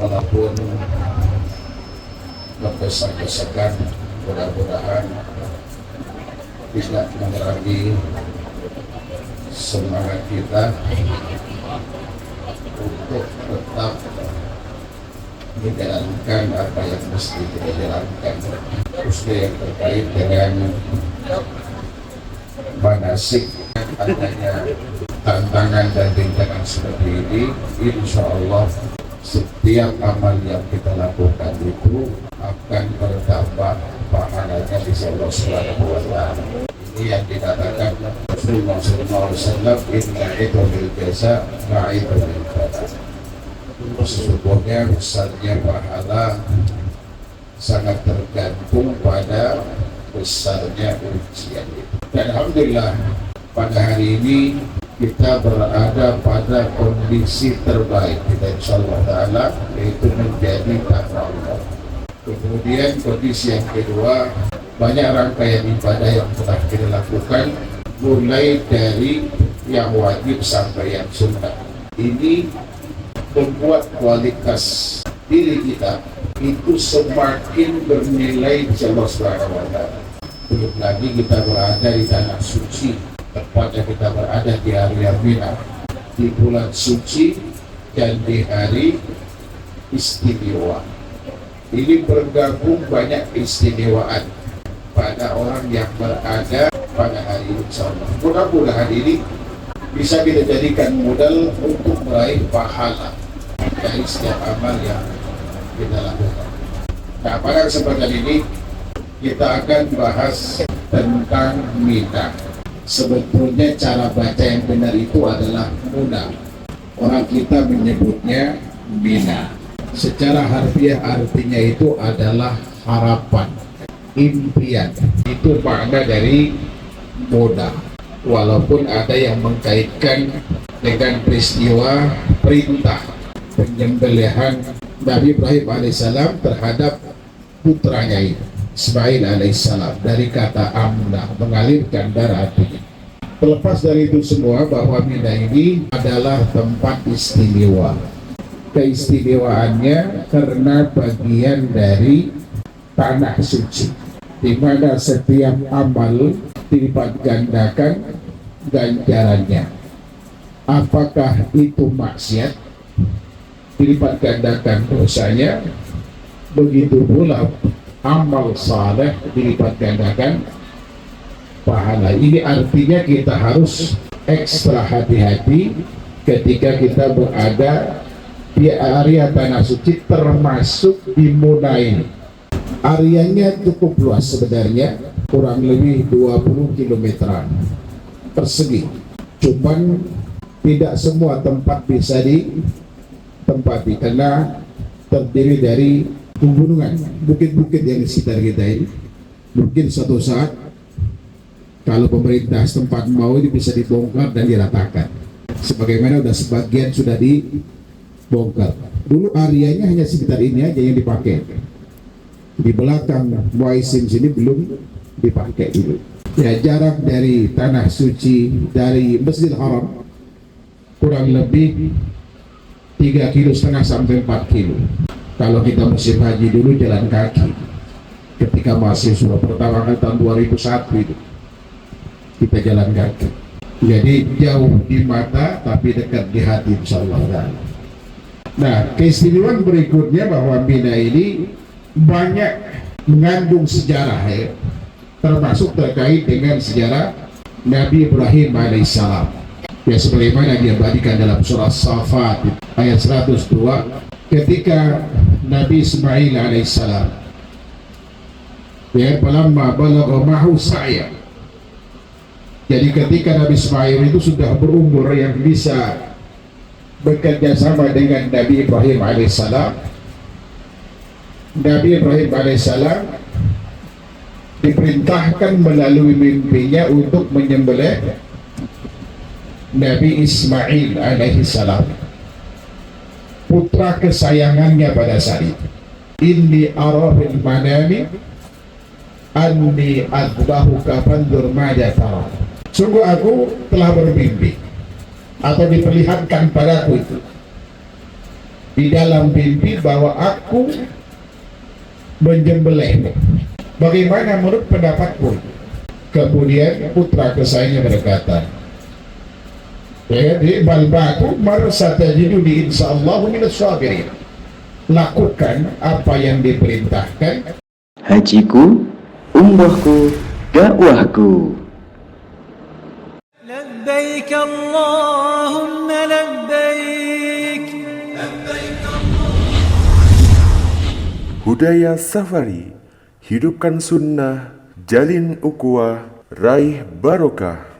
walaupun berdesak-desakan, mudah-mudahan tidak mengurangi semangat kita untuk tetap menjalankan apa yang mesti kita jalankan, khususnya yang terkait dengan manasik. Adanya tantangan dan rintangan seperti ini, insya Allah setiap amal yang kita lakukan itu akan bertambah pahalanya di Allah Subhanahu wa Ta'ala. Ini yang dikatakan Rasulullah SAW, inna itu bil jasa ma'idu bil bala. Sesungguhnya besarnya pahala sangat tergantung pada besarnya ujian itu. Dan alhamdulillah pada hari ini kita berada pada kondisi terbaik kita insyaallah ta'ala, yaitu menjadi taat Allah. Kemudian kondisi yang kedua, banyak rangkaian ibadah yang telah kita lakukan, mulai dari yang wajib sampai yang sunnah. Ini membuat kualitas diri kita itu semakin bernilai di Allah Subhanahu wa Ta'ala. Belum lagi kita berada di tanah suci, tepatnya kita berada di area Mina, di bulan suci dan di hari istimewa. Ini bergabung banyak istimewaan pada orang yang berada pada hari ini. Mudah-mudahan ini bisa kita jadikan modal untuk meraih pahala dari setiap amal yang kita lakukan. Nah, pada kesempatan ini kita akan bahas tentang Mina. Sebetulnya cara baca yang benar itu adalah Muna. Orang kita menyebutnya Mina. Secara harfiah artinya itu adalah harapan, impian. Itu makna dari Muna. Walaupun ada yang mengkaitkan dengan peristiwa perintah penyembelihan Nabi Ibrahim alaihissalam terhadap putranya itu Ismail alaihissalam, dari kata amna, mengalirkan darah artinya. Terlepas dari itu semua, bahwa Mina ini adalah tempat istimewa. Keistimewaannya karena bagian dari tanah suci, di mana setiap amal dilipat gandakan ganjarannya. Apakah itu maksiat, dilipat gandakan dosanya. Begitu pula amal saleh dilipat gandakan pahala. Ini artinya kita harus ekstra hati-hati ketika kita berada di area tanah suci, termasuk di Muna ini. Areanya cukup luas sebenarnya, kurang lebih 20 km persegi. Cuman tidak semua tempat bisa ditempati karena terdiri dari pegunungan, bukit-bukit yang di sekitar kita ini. Mungkin suatu saat kalau pemerintah setempat mau, ini bisa dibongkar dan diratakan. Sebagaimana sudah sebagian sudah dibongkar. Dulu areanya hanya sekitar ini aja yang dipakai. Di belakang Muaisim sini belum dipakai dulu. Ya, jarak dari tanah suci dari Masjidil Haram kurang lebih 3,5 kilo sampai 4 kilo. Kalau kita musim haji dulu jalan kaki, ketika masih sudah pertama kali tahun 2001 itu kita jalan kaki. Jadi jauh di mata tapi dekat di hati insyaallah. Nah, keistimewaan berikutnya bahwa Mina ini banyak mengandung sejarah, ya, termasuk terkait dengan sejarah Nabi Ibrahim alaihissalam. Ya, sebagaimana diabadikan dalam surah As-Saffat ayat 102, ketika Nabi Ismail alaihissalam, ya, falamma balagha ma'hu sa'ya. Jadi ketika Nabi Ismail itu sudah berumur yang bisa bekerja sama dengan Nabi Ibrahim alaihissalam, Nabi Ibrahim alaihissalam diperintahkan melalui mimpinya untuk menyembelih Nabi Ismail alaihissalam, putra kesayangannya pada saat itu. Inni ara fil manami anni adbahuka fanzur madza tara. Sungguh aku telah bermimpi atau diperlihatkan padaku itu di dalam mimpi bahwa aku menyembelih. Bagaimana menurut pendapatku? Kemudian putra kesayangannya berkata, jadi balbatu marasatajidu di insyaallah minas sabirin. Lakukan apa yang diperintahkan. Hajiku, umrohku, dakwahku. لبيك اللهم لبيك لبيك Budaya Safari, hidupkan sunnah, jalin ukhuwah, raih barokah.